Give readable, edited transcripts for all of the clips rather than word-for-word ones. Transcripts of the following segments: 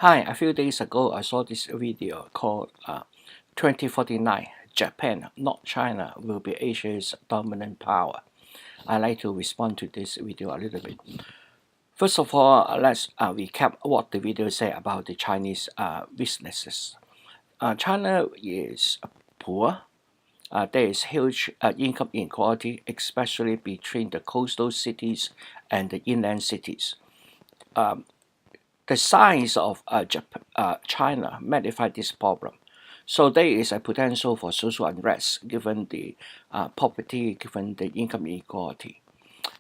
Hi, a few days ago I saw this video called 2049 Japan, not China, will be Asia's dominant power. I'd like to respond to this video a little bit. First of all, let's recap what the video say about the Chinese businesses. China is poor. There is huge income inequality, especially between the coastal cities and the inland cities. The size of China magnifies this problem. So there is a potential for social unrest given the poverty, given the income inequality.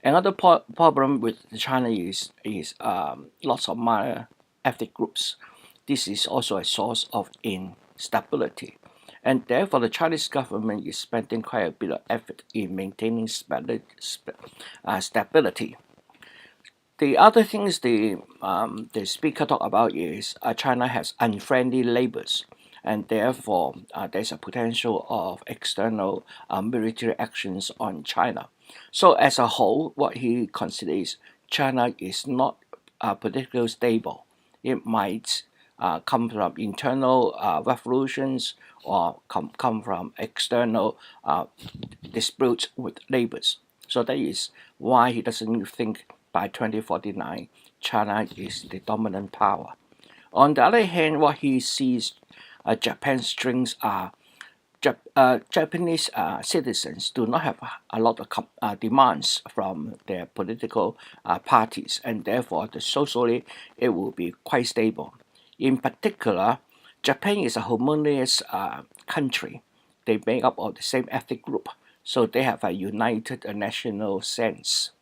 Another problem with China is lots of minor ethnic groups. This is also a source of instability. And therefore, the Chinese government is spending quite a bit of effort in maintaining stability. The other things the speaker talked about is China has unfriendly neighbors, and therefore there's a potential of external military actions on China. So as a whole, what he considers China is not particularly stable. It might come from internal revolutions or come from external disputes with neighbors. So that is why he doesn't think by 2049 China is the dominant power. On the other hand, what he sees Japan's strengths are Japanese citizens do not have a lot of demands from their political parties, and therefore socially it will be quite stable. In particular, Japan is a homogeneous country. They make up of the same ethnic group, so they have a united national sense.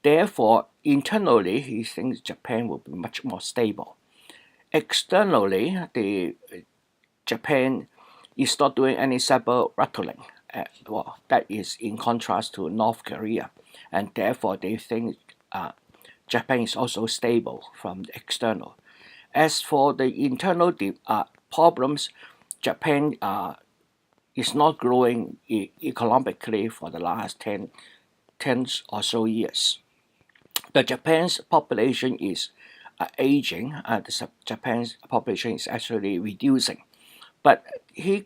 Therefore, internally, he thinks Japan will be much more stable. Externally, Japan is not doing any saber rattling. That is in contrast to North Korea, and therefore they think Japan is also stable from the external. As for the internal problems, Japan is not growing economically for the last 10 or so years. The Japan's population is aging. Japan's population is actually reducing, but he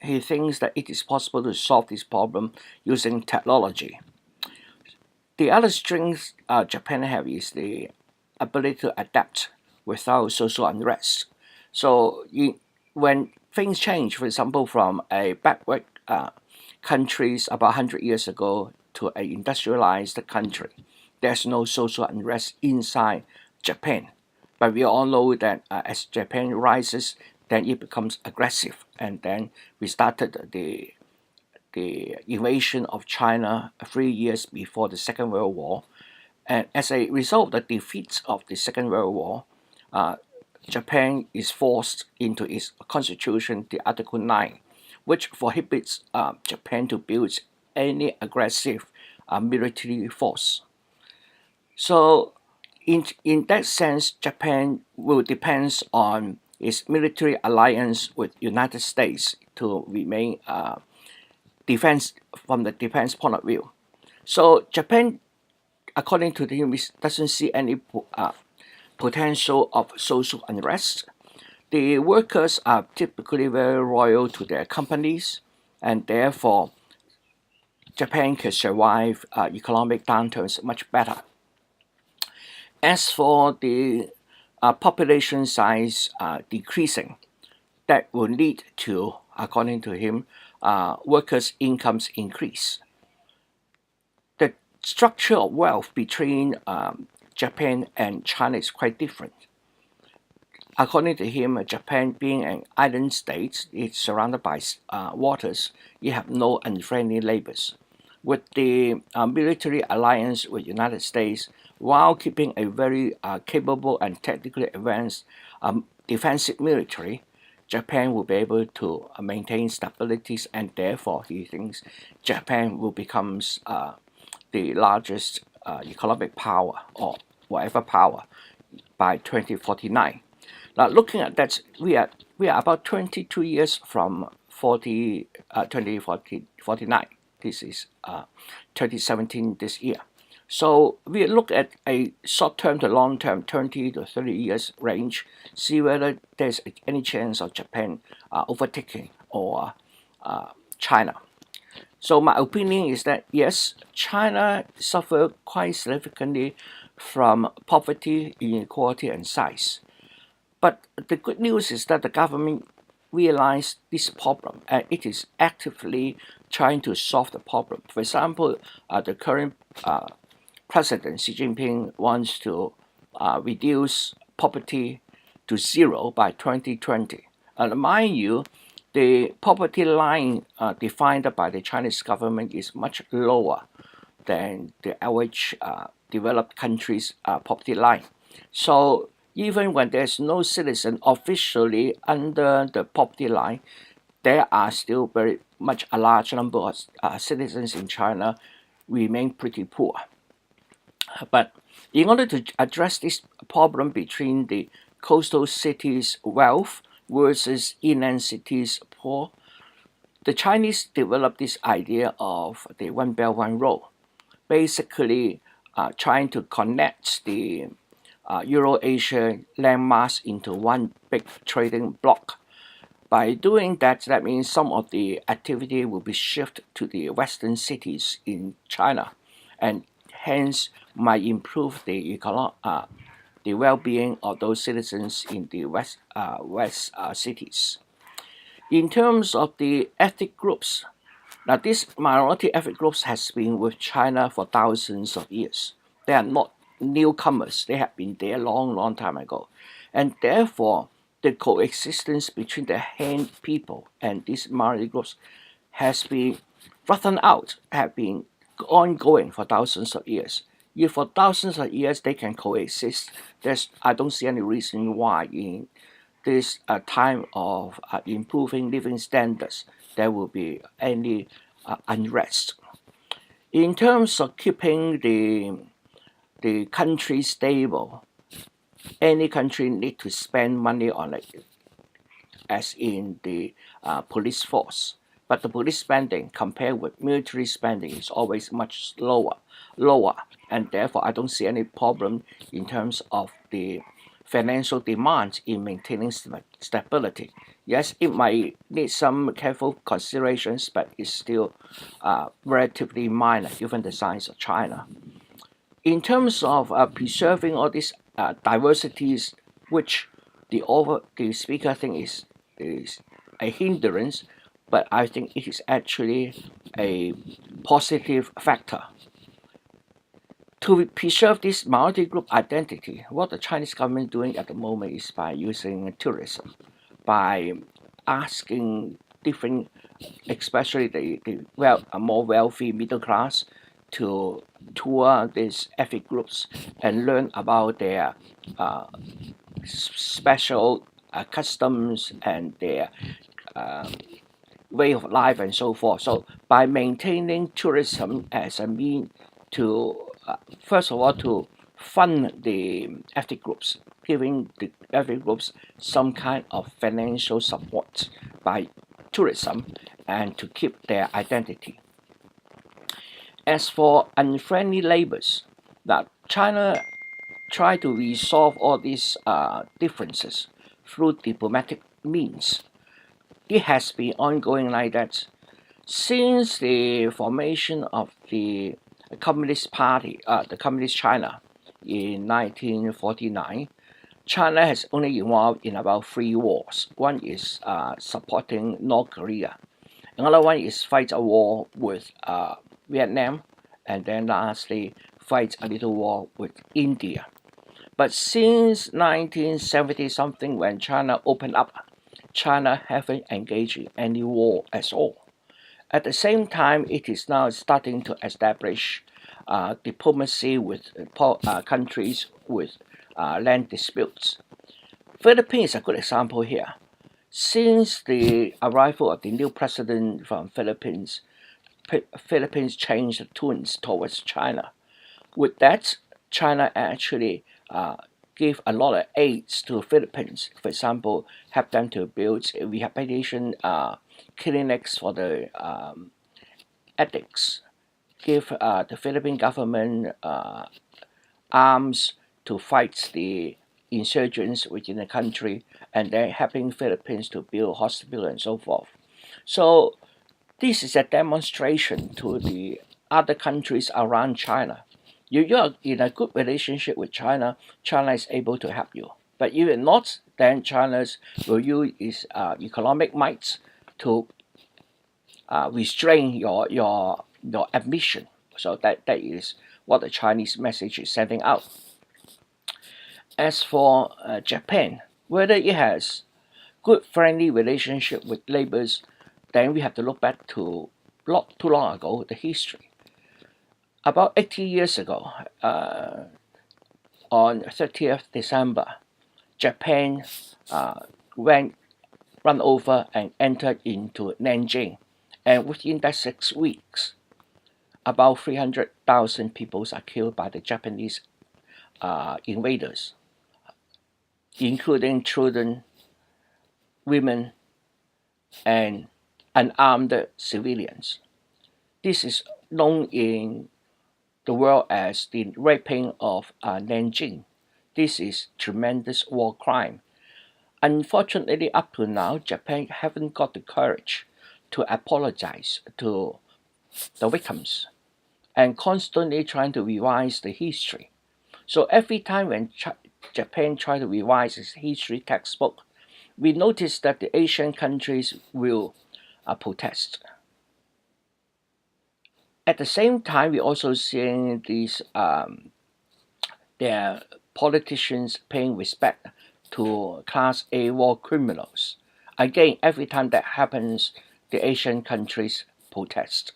thinks that it is possible to solve this problem using technology. The other strength Japan have is the ability to adapt without social unrest. So when things change, for example, from a backward countries about 100 years ago to an industrialized country, there's no social unrest inside Japan. But we all know that as Japan rises, then it becomes aggressive. And then we started the invasion of China 3 years before the Second World War. And as a result of the defeat of the Second World War, Japan is forced into its constitution, the Article 9, which prohibits Japan to build any aggressive military force. So in that sense, Japan will depend on its military alliance with United States to remain defense from the defense point of view. So Japan, according to him, doesn't see any potential of social unrest. The workers are typically very loyal to their companies, and therefore Japan can survive economic downturns much better. As for the population size decreasing, that will lead to, according to him, workers' incomes increase. The structure of wealth between Japan and China is quite different. According to him, Japan being an island state, it's surrounded by waters. You have no unfriendly neighbors. With the military alliance with United States, while keeping a very capable and technically advanced defensive military, Japan will be able to maintain stability, and therefore he thinks Japan will become the largest economic power or whatever power by 2049. Now, looking at that, we are about 22 years from 2049. This is 2017 this year. So we look at a short-term to long-term, 20 to 30 years range, see whether there's any chance of Japan overtaking or China. So my opinion is that yes, China suffered quite significantly from poverty, inequality, and size. But the good news is that the government realized this problem and it is actively trying to solve the problem. For example, the current President Xi Jinping wants to reduce poverty to zero by 2020. And mind you, the poverty line defined by the Chinese government is much lower than the average developed countries' poverty line. So even when there's no citizen officially under the poverty line, there are still very much a large number of citizens in China remain pretty poor. But in order to address this problem between the coastal cities' wealth versus inland cities' poor, the Chinese developed this idea of the One Belt One Road, basically trying to connect the Euro-Asia landmass into one big trading bloc. By doing that, that means some of the activity will be shifted to the western cities in China, and hence might improve the the well-being of those citizens in the west cities. In terms of the ethnic groups, now these minority ethnic groups has been with China for thousands of years. They are not newcomers. They have been there long, long time ago, and therefore the coexistence between the Han people and these minority groups has been roughened out, have been ongoing for thousands of years. If for thousands of years they can coexist, I don't see any reason why in this time of improving living standards there will be any unrest. In terms of keeping the country stable, any country need to spend money on it, as in the police force. But the police spending compared with military spending is always much lower, and therefore I don't see any problem in terms of the financial demand in maintaining stability. Yes, it might need some careful considerations, but it's still relatively minor given the size of China. In terms of preserving all these diversities, which the speaker think is a hindrance, but I think it is actually a positive factor. To preserve this minority group identity, what the Chinese government doing at the moment is by using tourism, by asking different, especially the more wealthy middle class, to tour these ethnic groups and learn about their special customs and their way of life and so forth. So by maintaining tourism as a mean to first of all to fund the ethnic groups, giving the ethnic groups some kind of financial support by tourism and to keep their identity. As for unfriendly neighbors, that China try to resolve all these differences through diplomatic means. It has been ongoing like that since the formation of the Communist Party, the Communist China, in 1949. China has only involved in about 3 wars. One is supporting North Korea. Another one is fight a war with Vietnam, and then lastly fight a little war with India. But since 1970 something, when China opened up, China haven't engaged in any war at all. At the same time, it is now starting to establish diplomacy with countries with land disputes. Philippines is a good example here. Since the arrival of the new president from Philippines, Philippines changed tunes towards China. With that, China actually gave a lot of aids to Philippines. For example, help them to build rehabilitation clinics for the addicts, give the Philippine government arms to fight the insurgents within the country, and then helping Philippines to build hospital and so forth. So this is a demonstration to the other countries around China. You are in a good relationship with China, China is able to help you. But if not, then China will use its economic might to restrain your ambition. So that is what the Chinese message is sending out. As for Japan, whether it has good friendly relationship with neighbors, then we have to look back to not too long ago, the history. About 80 years ago, on 30th December, Japan went run over and entered into Nanjing, and within that 6 weeks, about 300,000 people are killed by the Japanese invaders, including children, women, and unarmed civilians. This is known in the world as the raping of Nanjing. This is tremendous war crime. Unfortunately, up to now, Japan haven't got the courage to apologize to the victims and constantly trying to revise the history. So every time when Japan try to revise its history textbook, we notice that the Asian countries will protest. At the same time, we also seeing these their politicians paying respect to Class A war criminals. Again, every time that happens, the Asian countries protest.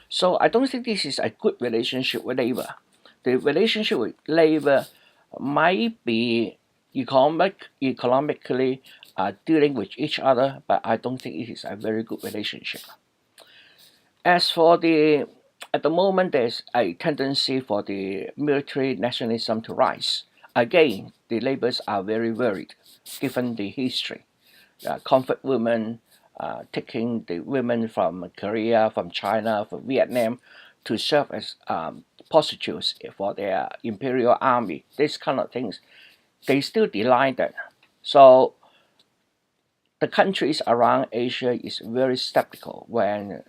So I don't think this is a good relationship with labor. The relationship with labor might be economically dealing with each other, but I don't think it is a very good relationship. As for at the moment, there's a tendency for the military nationalism to rise. Again, the laborers are very worried, given the history. Comfort women, taking the women from Korea, from China, from Vietnam to serve as prostitutes for their imperial army. These kind of things, they still deny that. So the countries around Asia is very skeptical when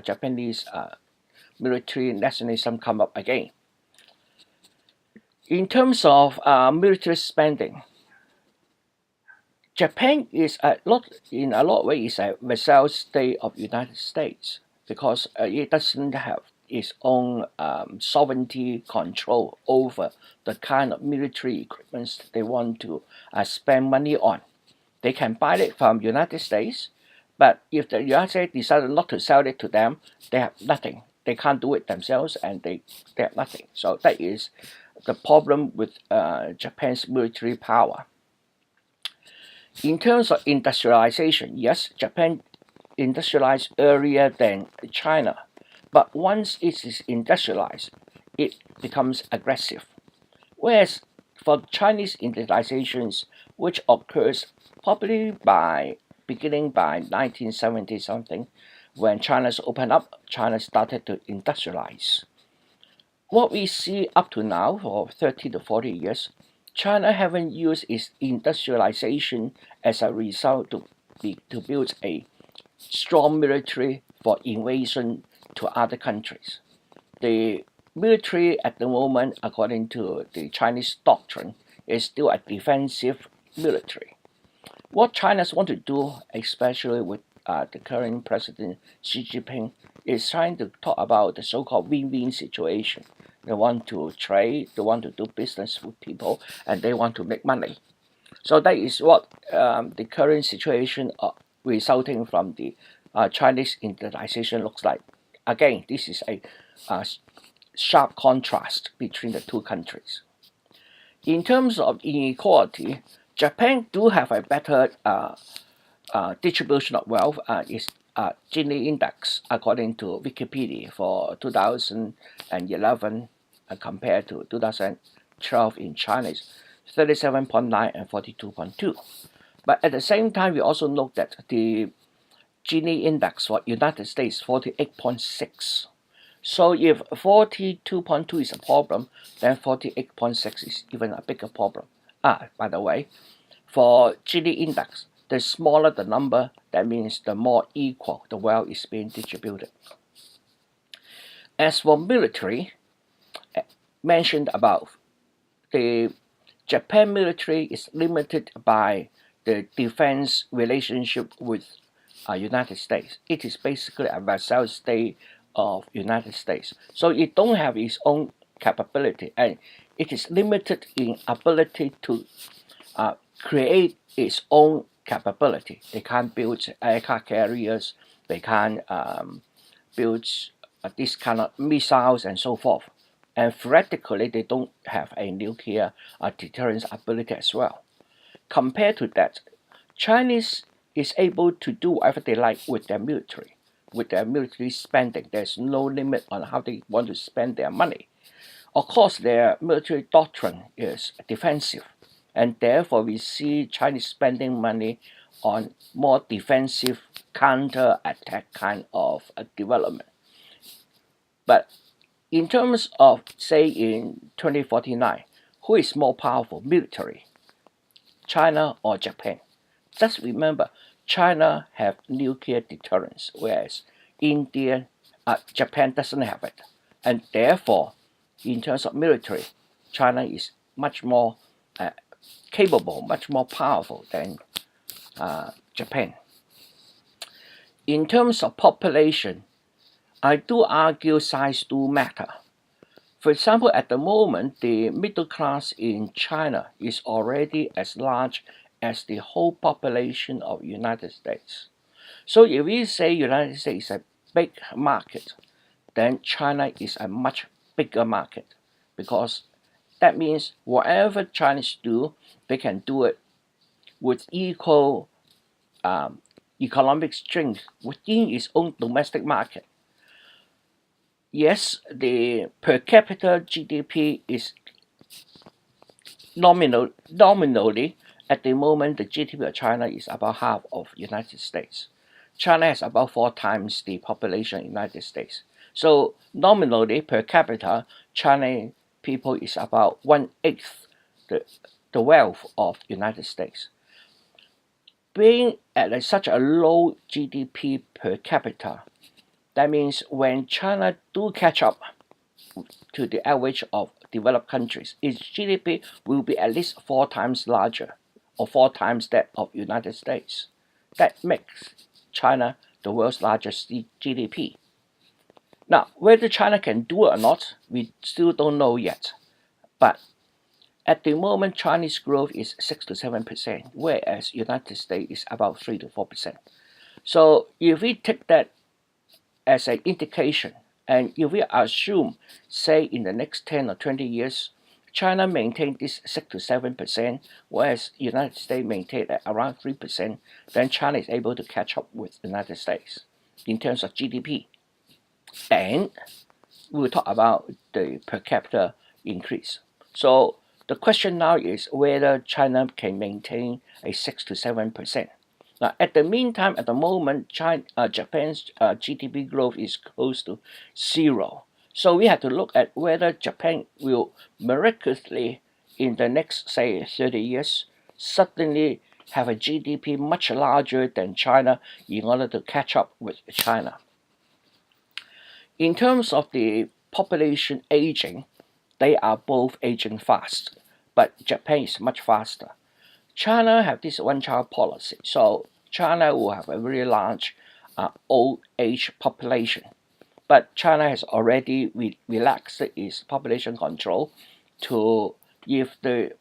Japanese military nationalism come up again. In terms of military spending, Japan is in a lot of ways a vassal state of United States because it doesn't have its own sovereignty control over the kind of military equipment they want to spend money on. They can buy it from United States, but if the United States decided not to sell it to them, they have nothing. They can't do it themselves, and they have nothing. So that is the problem with Japan's military power. In terms of industrialization, yes, Japan industrialized earlier than China, but once it is industrialized, it becomes aggressive. Whereas for Chinese industrializations, which occurs probably beginning by 1970 something, when China's opened up, China started to industrialize. What we see up to now for 30 to 40 years, China haven't used its industrialization as a result to build a strong military for invasion to other countries. The military at the moment, according to the Chinese doctrine, is still a defensive military. What China want to do, especially with the current president Xi Jinping, is trying to talk about the so-called win-win situation. They want to trade, they want to do business with people, and they want to make money. So that is what the current situation resulting from the Chinese industrialization looks like. Again, this is a sharp contrast between the two countries. In terms of inequality, Japan do have a better distribution of wealth. Its Gini index, according to Wikipedia, for 2011 compared to 2012 in China is 37.9 and 42.2. But at the same time, we also note that the Gini index for United States 48.6. So if 42.2 is a problem, then 48.6 is even a bigger problem. By the way, for Gini index, the smaller the number, that means the more equal the wealth is being distributed. As for military, mentioned above, the Japan military is limited by the defense relationship with United States. It is basically a vassal state of United States. So it don't have its own capability, and it is limited in ability to create its own capability. They can't build aircraft carriers. They can't build this kind of missiles and so forth. And theoretically, they don't have a nuclear deterrence ability as well. Compared to that, Chinese is able to do whatever they like with their military. With their military spending, there's no limit on how they want to spend their money. Of course, their military doctrine is defensive, and therefore we see Chinese spending money on more defensive counter-attack kind of development. But in terms of, say, in 2049, who is more powerful, military, China or Japan? Just remember, China have nuclear deterrence, whereas Japan doesn't have it. And therefore, in terms of military, China is much more capable, much more powerful than Japan. In terms of population, I do argue size do matter. For example, at the moment, the middle class in China is already as large as the whole population of United States. So if we say United States is a big market, then China is a much bigger market, because that means whatever Chinese do, they can do it with equal economic strength within its own domestic market. Yes, the per capita GDP is nominally, at the moment, the GDP of China is about half of United States. China has about 4 times the population of United States. So nominally, per capita, China people is about 1/8 the wealth of United States. Being at such a low GDP per capita, that means when China do catch up to the average of developed countries, its GDP will be at least 4 times larger, or 4 times that of United States. That makes China the world's largest GDP. Now, whether China can do it or not, we still don't know yet. But at the moment, Chinese growth is 6 to 7%, whereas United States is about 3 to 4%. So if we take that as an indication, and if we assume, say, in the next 10 or 20 years, China maintain this 6 to 7%, whereas United States maintain at around 3%, then China is able to catch up with the United States in terms of GDP. And we'll talk about the per capita increase. So the question now is whether China can maintain a 6 to 7%. Now, at the meantime, at the moment, Japan's GDP growth is close to 0. So we have to look at whether Japan will miraculously, in the next, say, 30 years, suddenly have a GDP much larger than China in order to catch up with China. In terms of the population aging, they are both aging fast, but Japan is much faster. China have this one-child policy, so China will have a very large old age population. But China has already relaxed its population control to, if the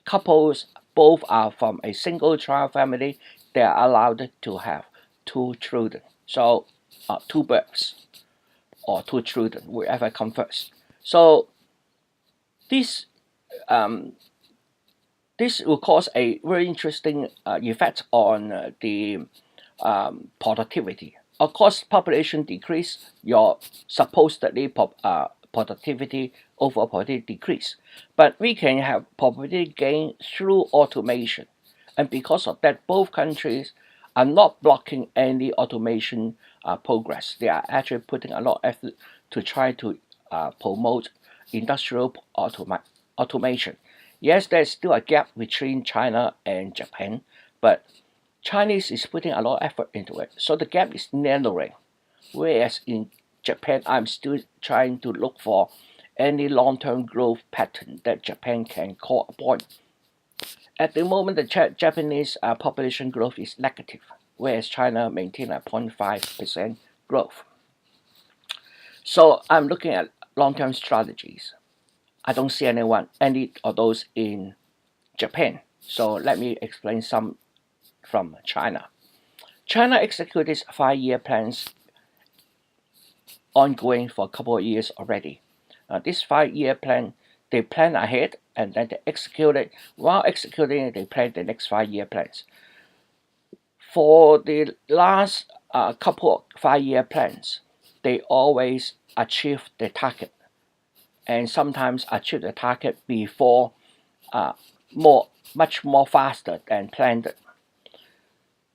couples both are from a single child family, they are allowed to have 2 children. So 2 births or 2 children, whoever comes first. So this will cause a very interesting effect on the productivity. Of course, population decrease, your supposedly productivity, overall productivity decrease. But we can have productivity gain through automation. And because of that, both countries are not blocking any automation progress. They are actually putting a lot of effort to try to promote industrial automation. Yes, there's still a gap between China and Japan, but Chinese is putting a lot of effort into it. So the gap is narrowing. Whereas in Japan, I'm still trying to look for any long-term growth pattern that Japan can call upon. At the moment, the Japanese population growth is negative, whereas China maintains a 0.5% growth. So I'm looking at long-term strategies. I don't see any of those in Japan. So let me explain some from China. China executed 5-year plans ongoing for a couple of years already. This 5-year plan, they plan ahead and then they execute it. While executing it, they plan the next 5-year plans. For the last couple of 5-year plans, they always achieve the target, and sometimes achieve the target before much more faster than planned.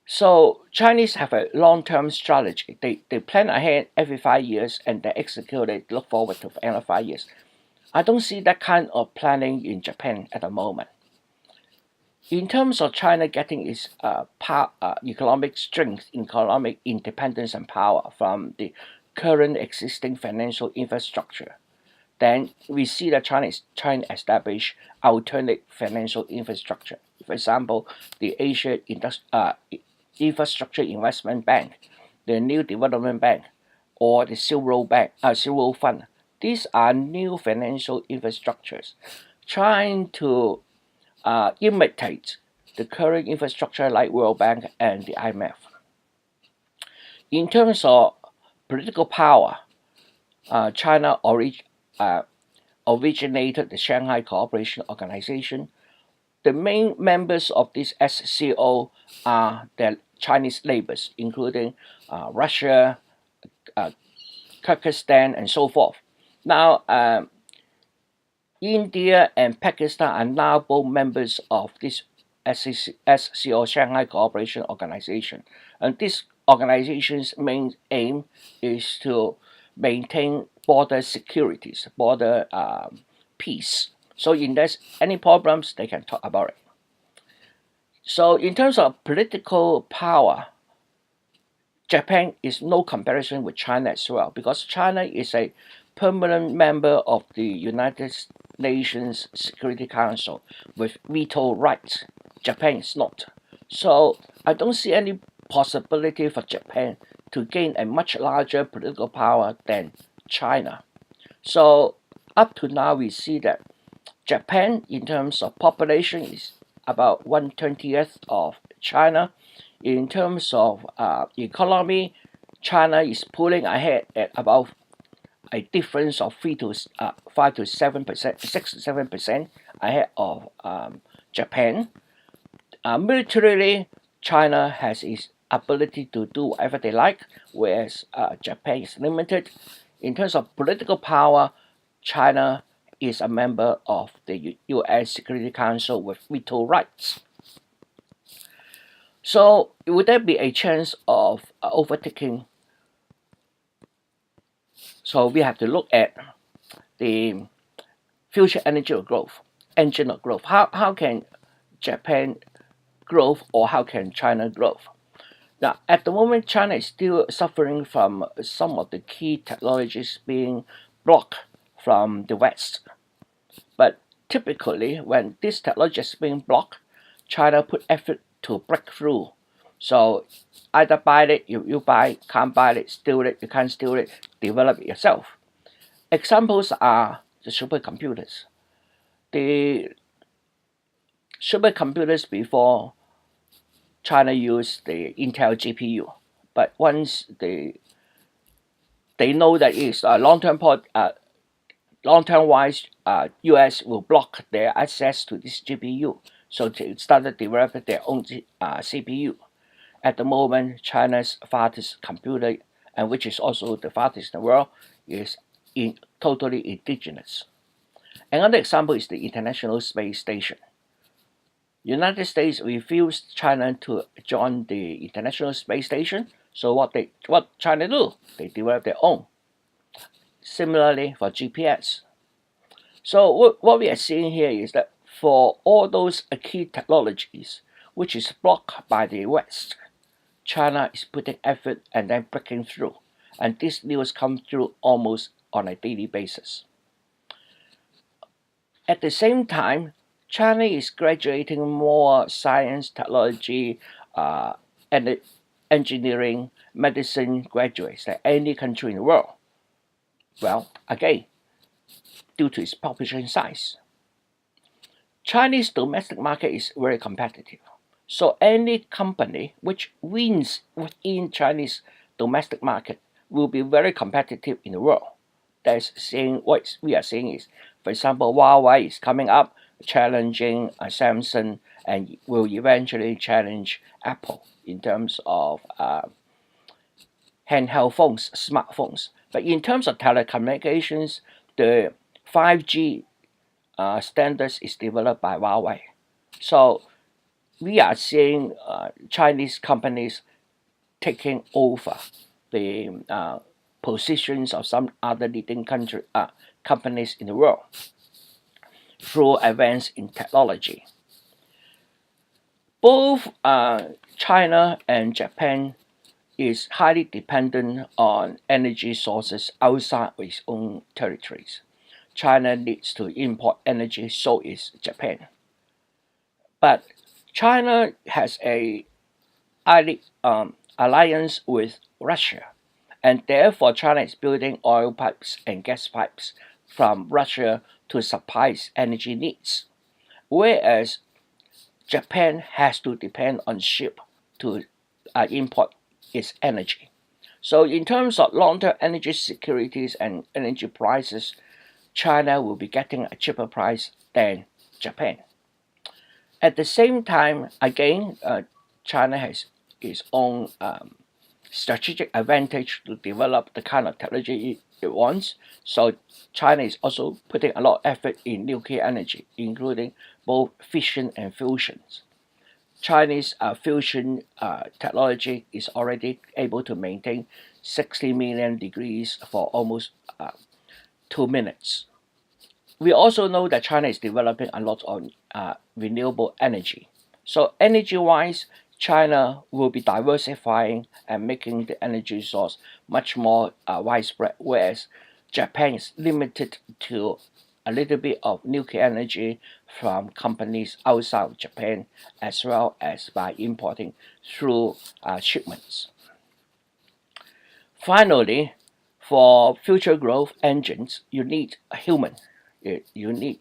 So Chinese have a long-term strategy. They plan ahead every 5 years and they execute it, look forward to another 5 years. I don't see that kind of planning in Japan at the moment. In terms of China getting its economic strength, economic independence and power from the current existing financial infrastructure, then we see that China is trying to establish alternate financial infrastructure. For example, the Asia Infrastructure Investment Bank, the New Development Bank, or the Silver Fund. These are new financial infrastructures trying to imitate the current infrastructure like World Bank and the IMF. In terms of political power, China originated the Shanghai Cooperation Organization. The main members of this SCO are the Chinese neighbors, including Russia, Kyrgyzstan, and so forth. Now, India and Pakistan are now both members of this SCO, Shanghai Cooperation Organization. And this organization's main aim is to maintain border securities, border peace. So if there's any problems, they can talk about it. So in terms of political power, Japan is no comparison with China as well, because China is a permanent member of the United Nations Security Council with veto rights. Japan is not. So I don't see any possibility for Japan to gain a much larger political power than China. So up to now, we see that Japan, in terms of population, is about 1/20th of China. In terms of economy, China is pulling ahead at about a difference of 5 to 7%, 6 to 7% ahead of Japan. Militarily, China has its ability to do whatever they like, whereas Japan is limited. In terms of political power, China is a member of the UN Security Council with veto rights. So would there be a chance of overtaking? So we have to look at the future engine of growth. How can Japan growth or how can China growth? Now, at the moment, China is still suffering from some of the key technologies being blocked from the West. But typically, when this technology is being blocked, China put effort to break through. So either buy it, you buy, can't buy it, steal it, you can't steal it, develop it yourself. Examples are the supercomputers. The supercomputers before China used the Intel GPU, but once they know that it's a long-term wise, US will block their access to this GPU, so they started developing their own CPU. At the moment, China's fastest computer, and which is also the fastest in the world, is totally indigenous. Another example is the International Space Station. United States refused China to join the International Space Station. So what China do? They develop their own. Similarly for GPS. So what we are seeing here is that for all those key technologies which is blocked by the West, China is putting effort and then breaking through. And this news comes through almost on a daily basis. At the same time, China is graduating more science, technology, and engineering, medicine graduates than any country in the world. Well, again, due to its population size. Chinese domestic market is very competitive. So any company which wins within Chinese domestic market will be very competitive in the world. That's saying what we are saying is, for example, Huawei is coming up, challenging Samsung, and will eventually challenge Apple in terms of handheld phones, smartphones. But in terms of telecommunications, the 5G standards is developed by Huawei. So we are seeing Chinese companies taking over the positions of some other leading companies in the world through advance in technology. Both China and Japan is highly dependent on energy sources outside its own territories. China needs to import energy, so is Japan. But China has a alliance with Russia, and therefore China is building oil pipes and gas pipes from Russia to supply its energy needs, whereas Japan has to depend on ship to import its energy. So in terms of long-term energy securities and energy prices, China will be getting a cheaper price than Japan. At the same time, again, China has its own strategic advantage to develop the kind of technology it wants. So China is also putting a lot of effort in nuclear energy, including both fission and fusion. Chinese fusion technology is already able to maintain 60 million degrees for almost 2 minutes. We also know that China is developing a lot of renewable energy. So energy-wise, China will be diversifying and making the energy source much more widespread, whereas Japan is limited to a little bit of nuclear energy from companies outside of Japan, as well as by importing through shipments. Finally, for future growth engines, you need a human. You need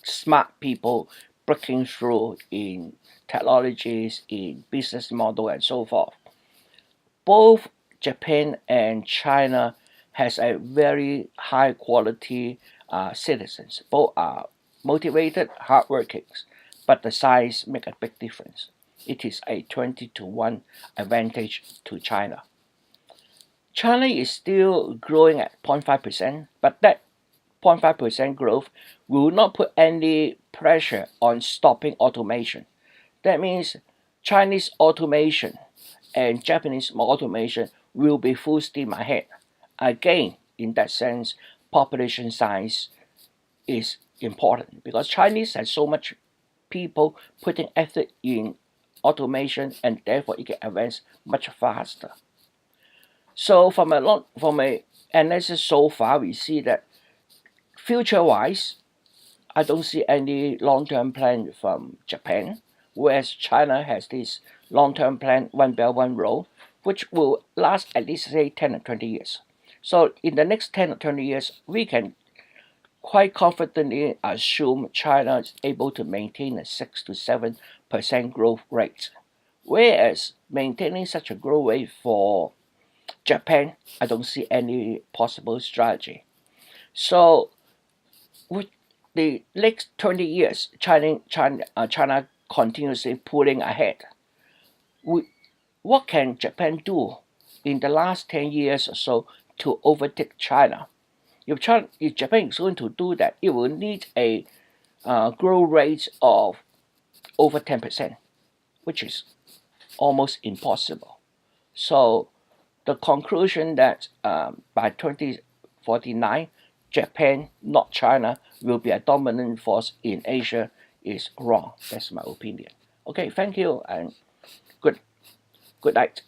smart people breaking through in technologies, in business model, and so forth. Both Japan and China has a very high quality citizens. Both are motivated, hardworking, but the size make a big difference. It is a 20-to-1 advantage to China. China is still growing at 0.5%, but that 0.5% growth will not put any pressure on stopping automation. That means Chinese automation and Japanese automation will be full steam ahead. Again, in that sense, population size is important because Chinese has so much people putting effort in automation, and therefore it can advance much faster. So from a analysis so far, we see that future-wise, I don't see any long-term plan from Japan, whereas China has this long-term plan, One Belt, One Road, which will last at least say 10 or 20 years. So in the next 10 or 20 years, we can quite confidently assume China is able to maintain a 6 to 7% growth rate, whereas maintaining such a growth rate for Japan, I don't see any possible strategy. So with the next 20 years, China continuously pulling ahead. What can Japan do in the last 10 years or so to overtake China? If Japan is going to do that, it will need a growth rate of over 10%, which is almost impossible. So the conclusion that by 1949, Japan, not China, will be a dominant force in Asia is wrong. That's my opinion. Okay, thank you and good night.